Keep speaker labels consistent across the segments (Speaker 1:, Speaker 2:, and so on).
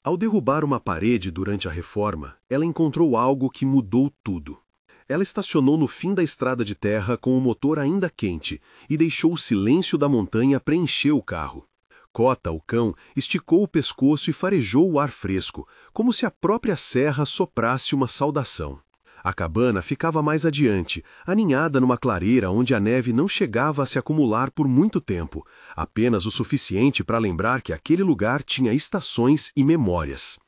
Speaker 1: Ao derrubar uma parede durante a reforma, ela encontrou algo que mudou tudo. Ela estacionou no fim da estrada de terra com o motor ainda quente e deixou o silêncio da montanha preencher o carro. Cota, o cão, esticou o pescoço e farejou o ar fresco, como se a própria serra soprasse uma saudação. A cabana ficava mais adiante, aninhada numa clareira onde a neve não chegava a se acumular por muito tempo, apenas o suficiente para lembrar que aquele lugar tinha estações e memórias.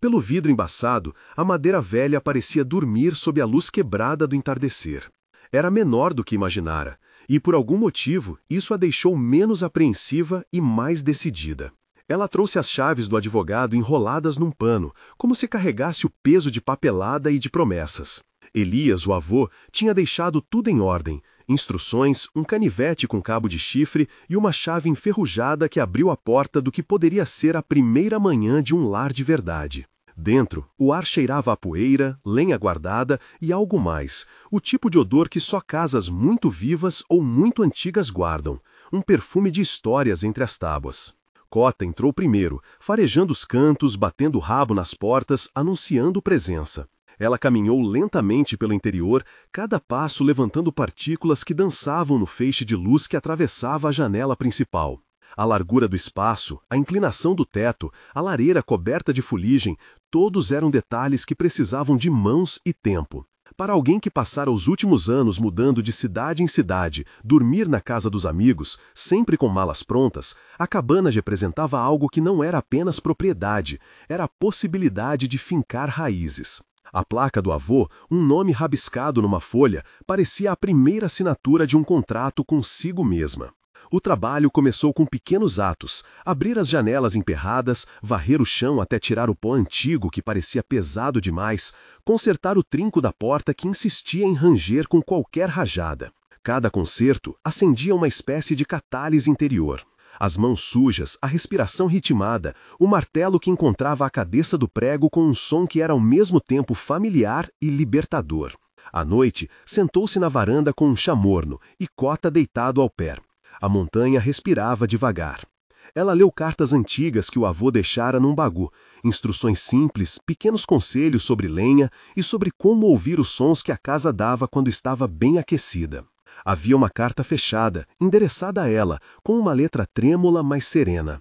Speaker 1: Pelo vidro embaçado, a madeira velha parecia dormir sob a luz quebrada do entardecer. Era menor do que imaginara, e por algum motivo isso a deixou menos apreensiva e mais decidida. Ela trouxe as chaves do advogado enroladas num pano, como se carregasse o peso de papelada e de promessas. Elias, o avô, tinha deixado tudo em ordem: instruções, um canivete com cabo de chifre e uma chave enferrujada que abriu a porta do que poderia ser a primeira manhã de um lar de verdade. Dentro, o ar cheirava a poeira, lenha guardada e algo mais, o tipo de odor que só casas muito vivas ou muito antigas guardam, um perfume de histórias entre as tábuas. Cota entrou primeiro, farejando os cantos, batendo o rabo nas portas, anunciando presença. Ela caminhou lentamente pelo interior, cada passo levantando partículas que dançavam no feixe de luz que atravessava a janela principal. A largura do espaço, a inclinação do teto, a lareira coberta de fuligem, todos eram detalhes que precisavam de mãos e tempo. Para alguém que passara os últimos anos mudando de cidade em cidade, dormir na casa dos amigos, sempre com malas prontas, a cabana representava algo que não era apenas propriedade, era a possibilidade de fincar raízes. A placa do avô, um nome rabiscado numa folha, parecia a primeira assinatura de um contrato consigo mesma. O trabalho começou com pequenos atos: abrir as janelas emperradas, varrer o chão até tirar o pó antigo que parecia pesado demais, consertar o trinco da porta que insistia em ranger com qualquer rajada. Cada conserto acendia uma espécie de catálise interior. As mãos sujas, a respiração ritmada, o martelo que encontrava a cabeça do prego com um som que era ao mesmo tempo familiar e libertador. À noite, sentou-se na varanda com um chamorno e Cota deitado ao pé. A montanha respirava devagar. Ela leu cartas antigas que o avô deixara num bagu, instruções simples, pequenos conselhos sobre lenha e sobre como ouvir os sons que a casa dava quando estava bem aquecida. Havia uma carta fechada, endereçada a ela, com uma letra trêmula, mas serena.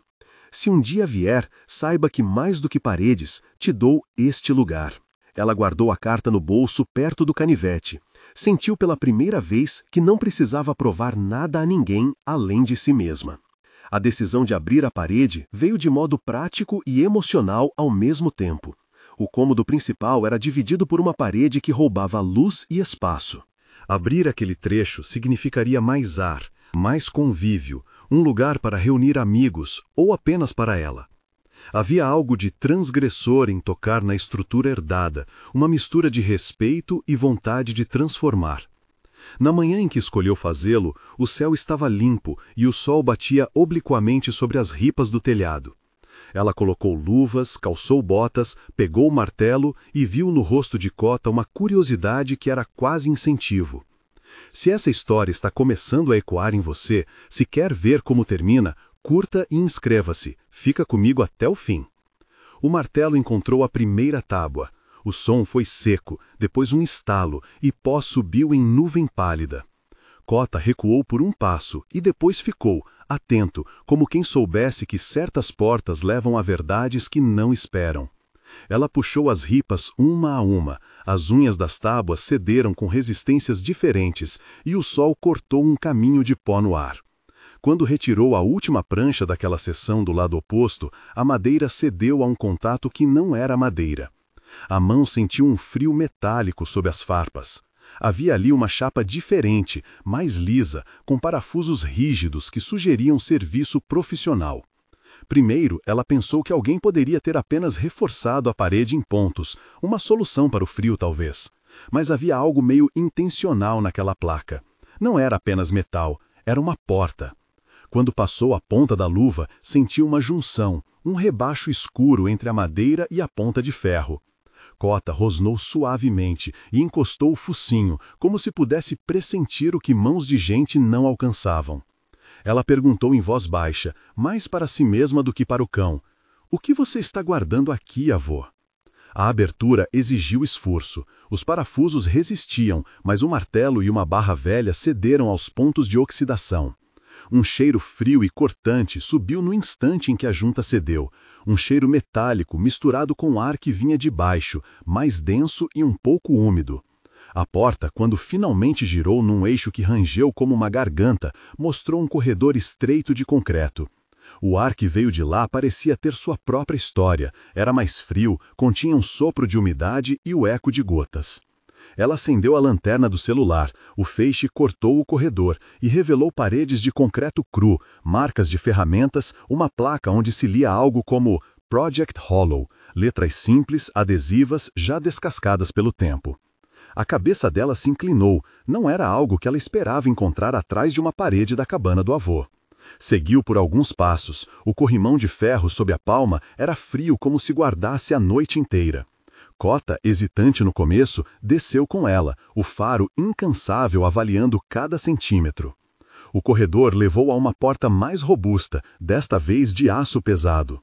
Speaker 1: Se um dia vier, saiba que mais do que paredes, te dou este lugar. Ela guardou a carta no bolso perto do canivete. Sentiu pela primeira vez que não precisava provar nada a ninguém além de si mesma. A decisão de abrir a parede veio de modo prático e emocional ao mesmo tempo. O cômodo principal era dividido por uma parede que roubava luz e espaço. Abrir aquele trecho significaria mais ar, mais convívio, um lugar para reunir amigos ou apenas para ela. Havia algo de transgressor em tocar na estrutura herdada, uma mistura de respeito e vontade de transformar. Na manhã em que escolheu fazê-lo, o céu estava limpo e o sol batia obliquamente sobre as ripas do telhado. Ela colocou luvas, calçou botas, pegou o martelo e viu no rosto de Cota uma curiosidade que era quase incentivo. Se essa história está começando a ecoar em você, se quer ver como termina, curta e inscreva-se. Fica comigo até o fim. O martelo encontrou a primeira tábua. O som foi seco, depois um estalo, e pó subiu em nuvem pálida. Cota recuou por um passo e depois ficou, atento, como quem soubesse que certas portas levam a verdades que não esperam. Ela puxou as ripas uma a uma, as unhas das tábuas cederam com resistências diferentes e o sol cortou um caminho de pó no ar. Quando retirou a última prancha daquela seção do lado oposto, a madeira cedeu a um contato que não era madeira. A mão sentiu um frio metálico sob as farpas. Havia ali uma chapa diferente, mais lisa, com parafusos rígidos que sugeriam serviço profissional. Primeiro, ela pensou que alguém poderia ter apenas reforçado a parede em pontos, uma solução para o frio talvez. Mas havia algo meio intencional naquela placa. Não era apenas metal, era uma porta. Quando passou a ponta da luva, sentiu uma junção, um rebaixo escuro entre a madeira e a ponta de ferro. Cota rosnou suavemente e encostou o focinho, como se pudesse pressentir o que mãos de gente não alcançavam. Ela perguntou em voz baixa, mais para si mesma do que para o cão:
Speaker 2: O que você está guardando aqui, avô? A abertura exigiu esforço. Os parafusos resistiam, mas o martelo e uma barra velha cederam aos pontos de oxidação. Um cheiro frio e cortante subiu no instante em que a junta cedeu. Um cheiro metálico misturado com ar que vinha de baixo, mais denso e um pouco úmido. A porta, quando finalmente girou num eixo que rangeu como uma garganta, mostrou um corredor estreito de concreto. O ar que veio de lá parecia ter sua própria história. Era mais frio, continha um sopro de umidade e o eco de gotas. Ela acendeu a lanterna do celular. O feixe cortou o corredor e revelou paredes de concreto cru, marcas de ferramentas, uma placa onde se lia algo como Project Hollow, letras simples, adesivas, já descascadas pelo tempo. A cabeça dela se inclinou. Não era algo que ela esperava encontrar atrás de uma parede da cabana do avô. Seguiu por alguns passos. O corrimão de ferro sob a palma era frio como se guardasse a noite inteira. Cota, hesitante no começo, desceu com ela, o faro incansável avaliando cada centímetro. O corredor levou a uma porta mais robusta, desta vez de aço pesado.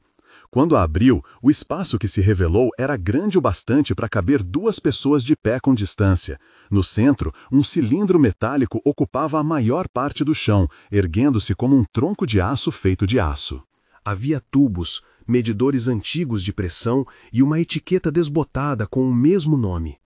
Speaker 2: Quando a abriu, o espaço que se revelou era grande o bastante para caber 2 pessoas de pé com distância. No centro, um cilindro metálico ocupava a maior parte do chão, erguendo-se como um tronco de aço feito de aço.
Speaker 1: Havia tubos, medidores antigos de pressão e uma etiqueta desbotada com o mesmo nome.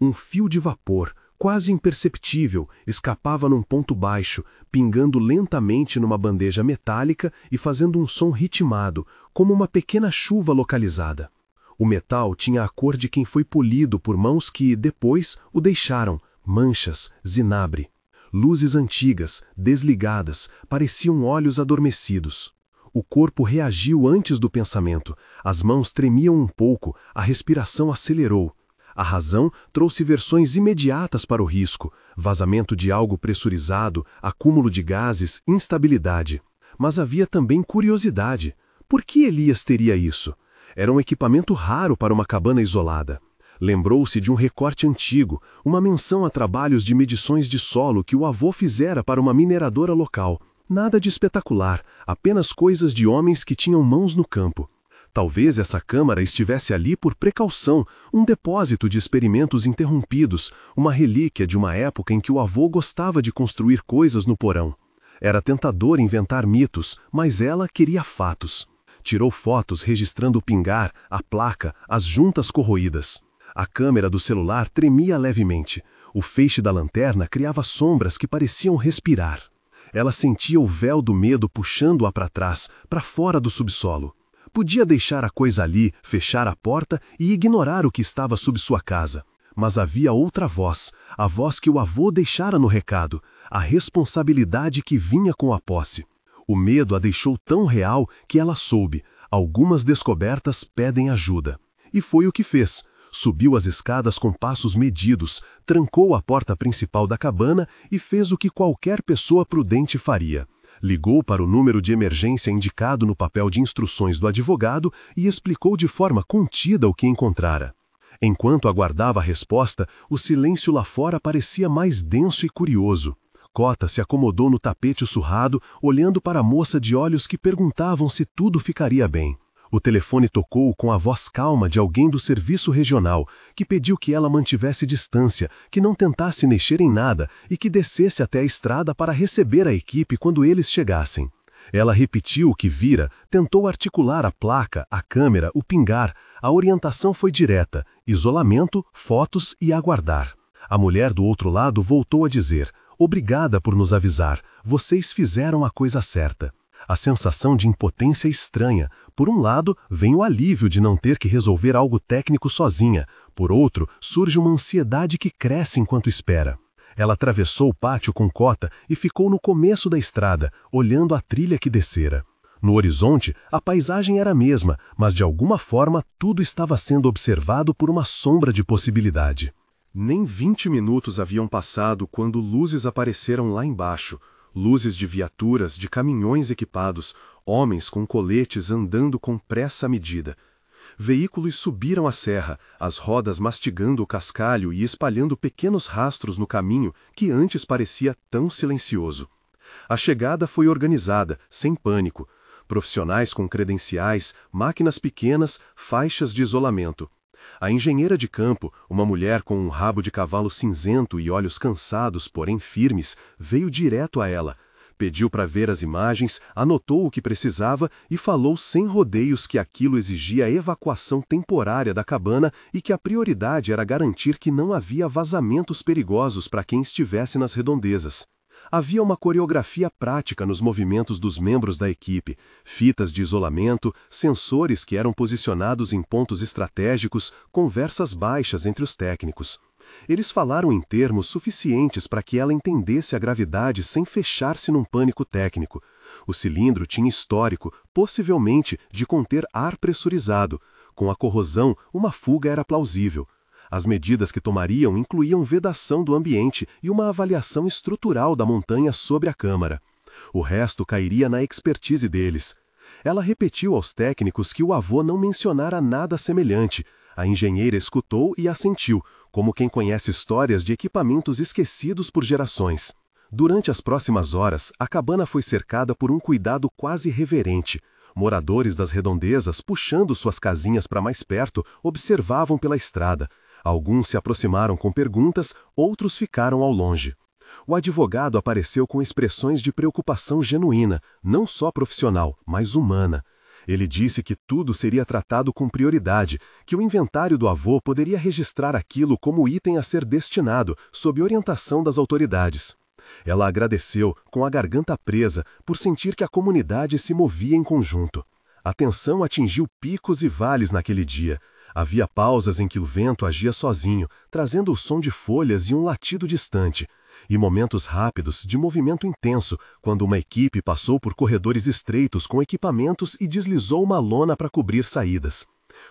Speaker 1: Um fio de vapor, quase imperceptível, escapava num ponto baixo, pingando lentamente numa bandeja metálica e fazendo um som ritmado, como uma pequena chuva localizada. O metal tinha a cor de quem foi polido por mãos que, depois, o deixaram, manchas, zinabre. Luzes antigas, desligadas, pareciam olhos adormecidos. O corpo reagiu antes do pensamento, as mãos tremiam um pouco, a respiração acelerou. A razão trouxe versões imediatas para o risco, vazamento de algo pressurizado, acúmulo de gases, instabilidade. Mas havia também curiosidade. Por que Elias teria isso? Era um equipamento raro para uma cabana isolada. Lembrou-se de um recorte antigo, uma menção a trabalhos de medições de solo que o avô fizera para uma mineradora local. Nada de espetacular, apenas coisas de homens que tinham mãos no campo. Talvez essa câmara estivesse ali por precaução, um depósito de experimentos interrompidos, uma relíquia de uma época em que o avô gostava de construir coisas no porão. Era tentador inventar mitos, mas ela queria fatos. Tirou fotos registrando o pingar, a placa, as juntas corroídas. A câmera do celular tremia levemente. O feixe da lanterna criava sombras que pareciam respirar. Ela sentia o véu do medo puxando-a para trás, para fora do subsolo. Podia deixar a coisa ali, fechar a porta e ignorar o que estava sob sua casa. Mas havia outra voz, a voz que o avô deixara no recado, a responsabilidade que vinha com a posse. O medo a deixou tão real que ela soube, algumas descobertas pedem ajuda. E foi o que fez. Subiu as escadas com passos medidos, trancou a porta principal da cabana e fez o que qualquer pessoa prudente faria. Ligou para o número de emergência indicado no papel de instruções do advogado e explicou de forma contida o que encontrara. Enquanto aguardava a resposta, o silêncio lá fora parecia mais denso e curioso. Cota se acomodou no tapete surrado, olhando para a moça de olhos que perguntavam se tudo ficaria bem. O telefone tocou com a voz calma de alguém do serviço regional, que pediu que ela mantivesse distância, que não tentasse mexer em nada e que descesse até a estrada para receber a equipe quando eles chegassem. Ela repetiu o que vira, tentou articular a placa, a câmera, o pingar. A orientação foi direta: isolamento, fotos e aguardar. A mulher do outro lado voltou a dizer: "Obrigada por nos avisar, vocês fizeram a coisa certa." A sensação de impotência é estranha. Por um lado, vem o alívio de não ter que resolver algo técnico sozinha. Por outro, surge uma ansiedade que cresce enquanto espera. Ela atravessou o pátio com Cota e ficou no começo da estrada, olhando a trilha que descera. No horizonte, a paisagem era a mesma, mas de alguma forma tudo estava sendo observado por uma sombra de possibilidade. Nem 20 minutos haviam passado quando luzes apareceram lá embaixo. Luzes de viaturas, de caminhões equipados, homens com coletes andando com pressa à medida. Veículos subiram a serra, as rodas mastigando o cascalho e espalhando pequenos rastros no caminho que antes parecia tão silencioso. A chegada foi organizada, sem pânico. Profissionais com credenciais, máquinas pequenas, faixas de isolamento. A engenheira de campo, uma mulher com um rabo de cavalo cinzento e olhos cansados, porém firmes, veio direto a ela. Pediu para ver as imagens, anotou o que precisava e falou sem rodeios que aquilo exigia a evacuação temporária da cabana e que a prioridade era garantir que não havia vazamentos perigosos para quem estivesse nas redondezas. Havia uma coreografia prática nos movimentos dos membros da equipe, fitas de isolamento, sensores que eram posicionados em pontos estratégicos, conversas baixas entre os técnicos. Eles falaram em termos suficientes para que ela entendesse a gravidade sem fechar-se num pânico técnico. O cilindro tinha histórico, possivelmente, de conter ar pressurizado. Com a corrosão, uma fuga era plausível. As medidas que tomariam incluíam vedação do ambiente e uma avaliação estrutural da montanha sobre a câmara. O resto cairia na expertise deles. Ela repetiu aos técnicos que o avô não mencionara nada semelhante. A engenheira escutou e assentiu, como quem conhece histórias de equipamentos esquecidos por gerações. Durante as próximas horas, a cabana foi cercada por um cuidado quase reverente. Moradores das redondezas, puxando suas casinhas para mais perto, observavam pela estrada. Alguns se aproximaram com perguntas, outros ficaram ao longe. O advogado apareceu com expressões de preocupação genuína, não só profissional, mas humana. Ele disse que tudo seria tratado com prioridade, que o inventário do avô poderia registrar aquilo como item a ser destinado, sob orientação das autoridades. Ela agradeceu, com a garganta presa, por sentir que a comunidade se movia em conjunto. A tensão atingiu picos e vales naquele dia. Havia pausas em que o vento agia sozinho, trazendo o som de folhas e um latido distante, e momentos rápidos de movimento intenso, quando uma equipe passou por corredores estreitos com equipamentos e deslizou uma lona para cobrir saídas.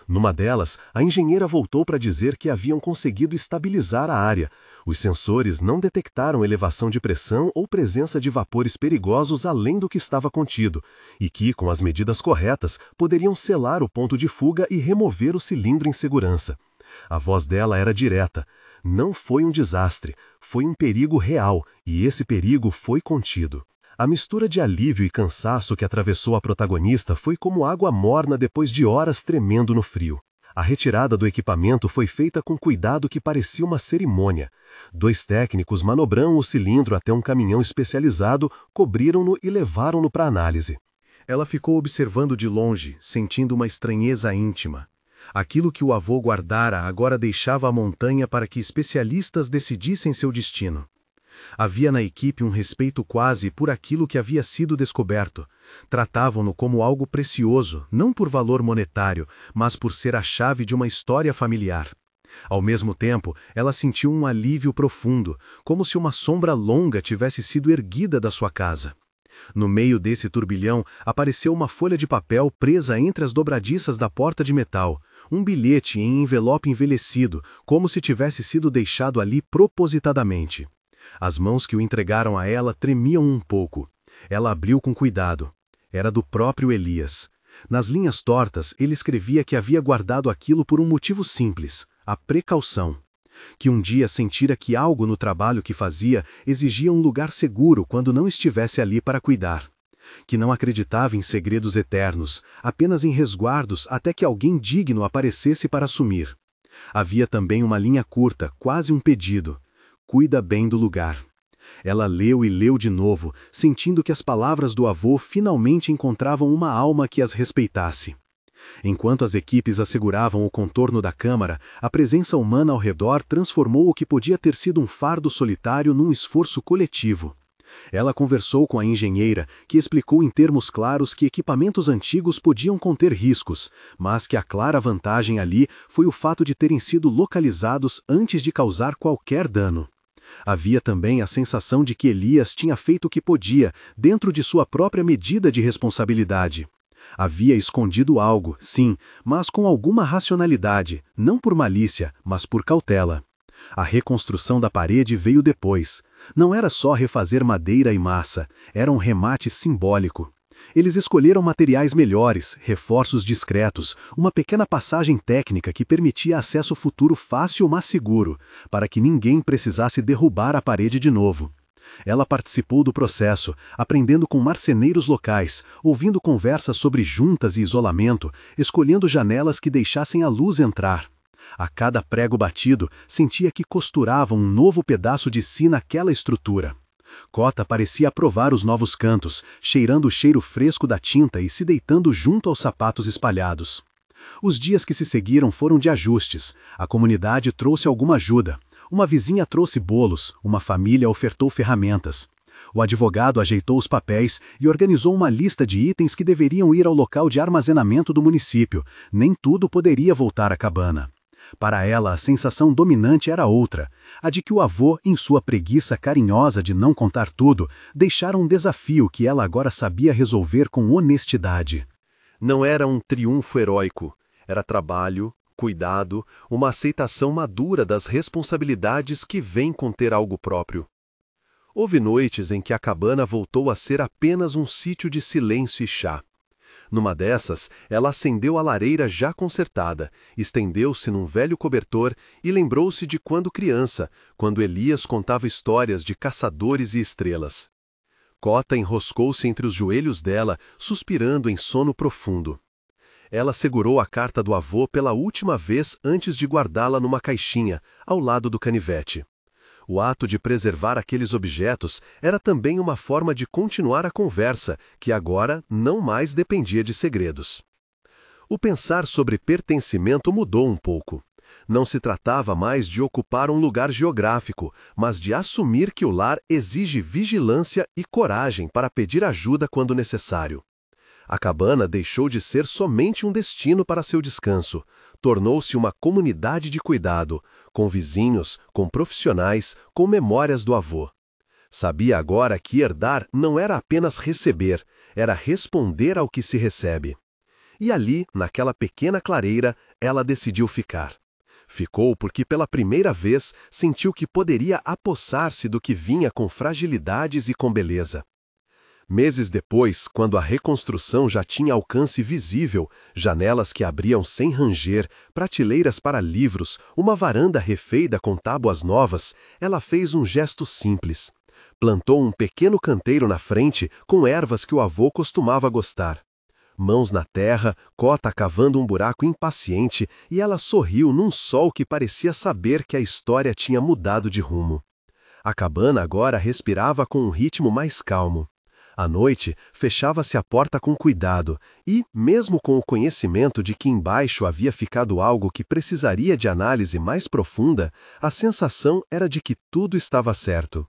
Speaker 1: Numa delas, a engenheira voltou para dizer que haviam conseguido estabilizar a área. Os sensores não detectaram elevação de pressão ou presença de vapores perigosos além do que estava contido, e que, com as medidas corretas, poderiam selar o ponto de fuga e remover o cilindro em segurança. A voz dela era direta. Não foi um desastre, foi um perigo real, e esse perigo foi contido. A mistura de alívio e cansaço que atravessou a protagonista foi como água morna depois de horas tremendo no frio. A retirada do equipamento foi feita com cuidado que parecia uma cerimônia. 2 técnicos manobraram o cilindro até um caminhão especializado, cobriram-no e levaram-no para análise. Ela ficou observando de longe, sentindo uma estranheza íntima. Aquilo que o avô guardara agora deixava a montanha para que especialistas decidissem seu destino. Havia na equipe um respeito quase por aquilo que havia sido descoberto. Tratavam-no como algo precioso, não por valor monetário, mas por ser a chave de uma história familiar. Ao mesmo tempo, ela sentiu um alívio profundo, como se uma sombra longa tivesse sido erguida da sua casa. No meio desse turbilhão, apareceu uma folha de papel presa entre as dobradiças da porta de metal, um bilhete em envelope envelhecido, como se tivesse sido deixado ali propositadamente. As mãos que o entregaram a ela tremiam um pouco. Ela abriu com cuidado. Era do próprio Elias. Nas linhas tortas, ele escrevia que havia guardado aquilo por um motivo simples, a precaução. Que um dia sentira que algo no trabalho que fazia exigia um lugar seguro quando não estivesse ali para cuidar. Que não acreditava em segredos eternos, apenas em resguardos até que alguém digno aparecesse para assumir. Havia também uma linha curta, quase um pedido. Cuida bem do lugar. Ela leu e leu de novo, sentindo que as palavras do avô finalmente encontravam uma alma que as respeitasse. Enquanto as equipes asseguravam o contorno da câmara, a presença humana ao redor transformou o que podia ter sido um fardo solitário num esforço coletivo. Ela conversou com a engenheira, que explicou em termos claros que equipamentos antigos podiam conter riscos, mas que a clara vantagem ali foi o fato de terem sido localizados antes de causar qualquer dano. Havia também a sensação de que Elias tinha feito o que podia, dentro de sua própria medida de responsabilidade. Havia escondido algo, sim, mas com alguma racionalidade, não por malícia, mas por cautela. A reconstrução da parede veio depois. Não era só refazer madeira e massa, era um remate simbólico. Eles escolheram materiais melhores, reforços discretos, uma pequena passagem técnica que permitia acesso futuro fácil mas seguro, para que ninguém precisasse derrubar a parede de novo.
Speaker 2: Ela participou do processo, aprendendo com marceneiros locais, ouvindo conversas sobre juntas e isolamento, escolhendo janelas que deixassem a luz entrar. A cada prego batido, sentia que costurava um novo pedaço de si naquela estrutura. Cota parecia aprovar os novos cantos, cheirando o cheiro fresco da tinta e se deitando junto aos sapatos espalhados. Os dias que se seguiram foram de ajustes. A comunidade trouxe alguma ajuda. Uma vizinha trouxe bolos, uma família ofertou ferramentas. O advogado ajeitou os papéis e organizou uma lista de itens que deveriam ir ao local de armazenamento do município. Nem tudo poderia voltar à cabana. Para ela, a sensação dominante era outra, a de que o avô, em sua preguiça carinhosa de não contar tudo, deixara um desafio que ela agora sabia resolver com honestidade.
Speaker 1: Não era um triunfo heróico, era trabalho, cuidado, uma aceitação madura das responsabilidades que vêm com ter algo próprio. Houve noites em que a cabana voltou a ser apenas um sítio de silêncio e chá. Numa dessas, ela acendeu a lareira já consertada, estendeu-se num velho cobertor e lembrou-se de quando criança, quando Elias contava histórias de caçadores e estrelas. Cota enroscou-se entre os joelhos dela, suspirando em sono profundo. Ela segurou a carta do avô pela última vez antes de guardá-la numa caixinha, ao lado do canivete. O ato de preservar aqueles objetos era também uma forma de continuar a conversa, que agora não mais dependia de segredos. O pensar sobre pertencimento mudou um pouco. Não se tratava mais de ocupar um lugar geográfico, mas de assumir que o lar exige vigilância e coragem para pedir ajuda quando necessário. A cabana deixou de ser somente um destino para seu descanso, tornou-se uma comunidade de cuidado, com vizinhos, com profissionais, com memórias do avô. Sabia agora que herdar não era apenas receber, era responder ao que se recebe. E ali, naquela pequena clareira, ela decidiu ficar. Ficou porque pela primeira vez sentiu que poderia apossar-se do que vinha com fragilidades e com beleza. Meses depois, quando a reconstrução já tinha alcance visível, janelas que abriam sem ranger, prateleiras para livros, uma varanda refeita com tábuas novas, ela fez um gesto simples. Plantou um pequeno canteiro na frente com ervas que o avô costumava gostar. Mãos na terra, Cota cavando um buraco impaciente, e ela sorriu num sol que parecia saber que a história tinha mudado de rumo. A cabana agora respirava com um ritmo mais calmo. À noite, fechava-se a porta com cuidado e, mesmo com o conhecimento de que embaixo havia ficado algo que precisaria de análise mais profunda, a sensação era de que tudo estava certo.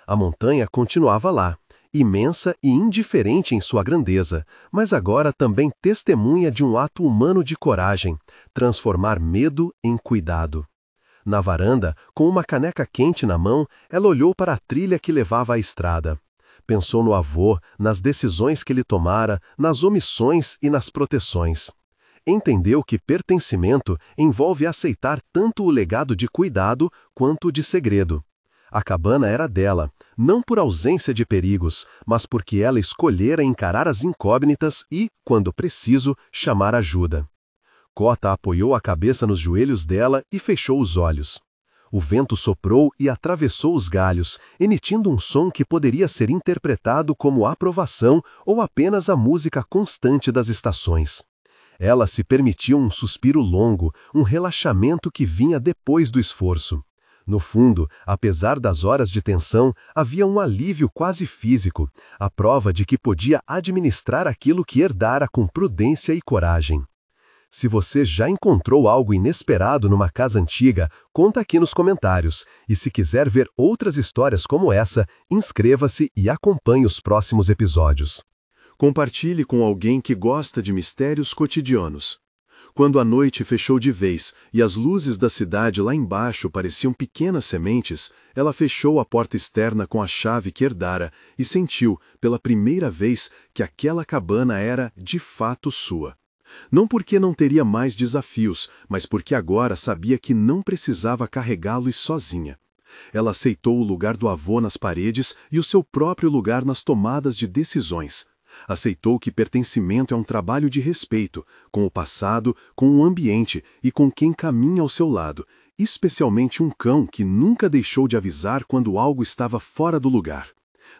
Speaker 1: A montanha continuava lá, imensa e indiferente em sua grandeza, mas agora também testemunha de um ato humano de coragem, transformar medo em cuidado. Na varanda, com uma caneca quente na mão, ela olhou para a trilha que levava à estrada. Pensou no avô, nas decisões que ele tomara, nas omissões e nas proteções. Entendeu que pertencimento envolve aceitar tanto o legado de cuidado quanto o de segredo. A cabana era dela, não por ausência de perigos, mas porque ela escolhera encarar as incógnitas e, quando preciso, chamar ajuda. Cota apoiou a cabeça nos joelhos dela e fechou os olhos. O vento soprou e atravessou os galhos, emitindo um som que poderia ser interpretado como aprovação ou apenas a música constante das estações. Ela se permitiu um suspiro longo, um relaxamento que vinha depois do esforço. No fundo, apesar das horas de tensão, havia um alívio quase físico, a prova de que podia administrar aquilo que herdara com prudência e coragem. Se você já encontrou algo inesperado numa casa antiga, conta aqui nos comentários. E se quiser ver outras histórias como essa, inscreva-se e acompanhe os próximos episódios. Compartilhe com alguém que gosta de mistérios cotidianos. Quando a noite fechou de vez e as luzes da cidade lá embaixo pareciam pequenas sementes, ela fechou a porta externa com a chave que herdara e sentiu, pela primeira vez, que aquela cabana era, de fato, sua. Não porque não teria mais desafios, mas porque agora sabia que não precisava carregá-los sozinha. Ela aceitou o lugar do avô nas paredes e o seu próprio lugar nas tomadas de decisões. Aceitou que pertencimento é um trabalho de respeito, com o passado, com o ambiente e com quem caminha ao seu lado, especialmente um cão que nunca deixou de avisar quando algo estava fora do lugar.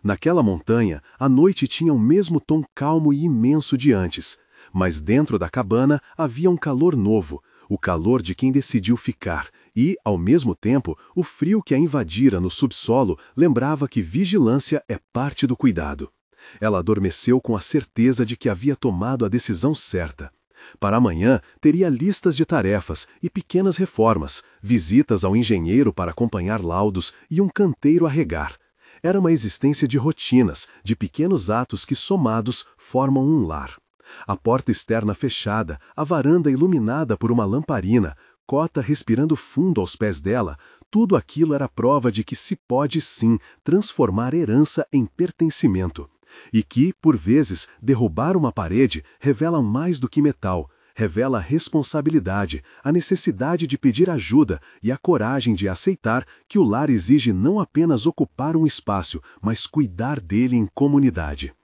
Speaker 1: Naquela montanha, a noite tinha o mesmo tom calmo e imenso de antes, mas dentro da cabana havia um calor novo, o calor de quem decidiu ficar, e, ao mesmo tempo, o frio que a invadira no subsolo lembrava que vigilância é parte do cuidado. Ela adormeceu com a certeza de que havia tomado a decisão certa. Para amanhã, teria listas de tarefas e pequenas reformas, visitas ao engenheiro para acompanhar laudos e um canteiro a regar. Era uma existência de rotinas, de pequenos atos que, somados, formam um lar. A porta externa fechada, a varanda iluminada por uma lamparina, Cota respirando fundo aos pés dela, tudo aquilo era prova de que se pode sim transformar herança em pertencimento. E que, por vezes, derrubar uma parede revela mais do que metal, revela a responsabilidade, a necessidade de pedir ajuda e a coragem de aceitar que o lar exige não apenas ocupar um espaço, mas cuidar dele em comunidade.